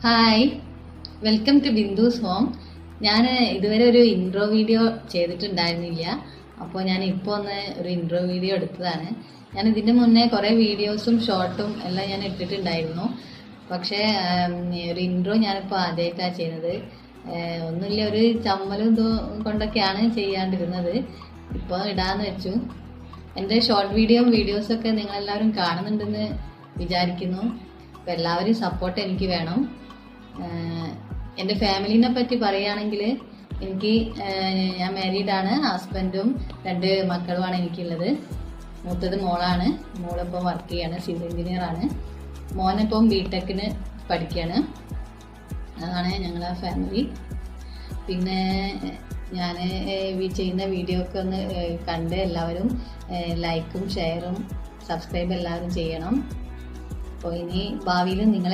Hi, welcome to Bindu's home. ഞാൻ ഇതുവരെ ഒരു ഇൻട്രോ വീഡിയോ ചെയ്തിട്ടുണ്ടായിരുന്നില്ല. അപ്പോൾ ഞാൻ ഇപ്പോൾ ഒന്ന് ഒരു ഇൻട്രോ വീഡിയോ എടുത്തതാണ്. ഞാൻ ഇതിൻ്റെ മുന്നേ കുറേ വീഡിയോസും ഷോർട്ടും എല്ലാം ഞാൻ ഇട്ടിട്ടുണ്ടായിരുന്നു. പക്ഷേ ഒരു ഇൻട്രോ ഞാനിപ്പോൾ ആദ്യമായിട്ടാണ് ചെയ്യുന്നത്. ഒന്നുമില്ല, ഒരു ചമ്മലും കൊണ്ടൊക്കെയാണ് ചെയ്യാണ്ടിരുന്നത്. ഇപ്പോൾ ഇടാന്ന് വെച്ചു. എൻ്റെ ഷോർട്ട് വീഡിയോസൊക്കെ നിങ്ങളെല്ലാവരും കാണുന്നുണ്ടെന്ന് വിചാരിക്കുന്നു. അപ്പോൾ എല്ലാവരും സപ്പോർട്ട് എനിക്ക് വേണം. എൻ്റെ ഫാമിലിനെ പറ്റി പറയുകയാണെങ്കിൽ ഞാൻ മാരീഡാണ്. ഹസ്ബൻഡും 2 മക്കളുമാണ് എനിക്കുള്ളത്. മൂത്തത് മോളാണ്. മോളിപ്പം വർക്ക് ചെയ്യാണ്, സിവിൽ എഞ്ചിനീയറാണ്. മോനിപ്പം ബിടെക്കിന് പഠിക്കുകയാണ്. അതാണ് ഞങ്ങളെ ഫാമിലി. പിന്നെ ഞാൻ ചെയ്യുന്ന വീഡിയോ ഒക്കെ ഒന്ന് കണ്ട് എല്ലാവരും ലൈക്കും ഷെയറും സബ്സ്ക്രൈബ് എല്ലാവരും ചെയ്യണം. അപ്പോൾ ഇനി ഭാവിയിൽ നിങ്ങളെ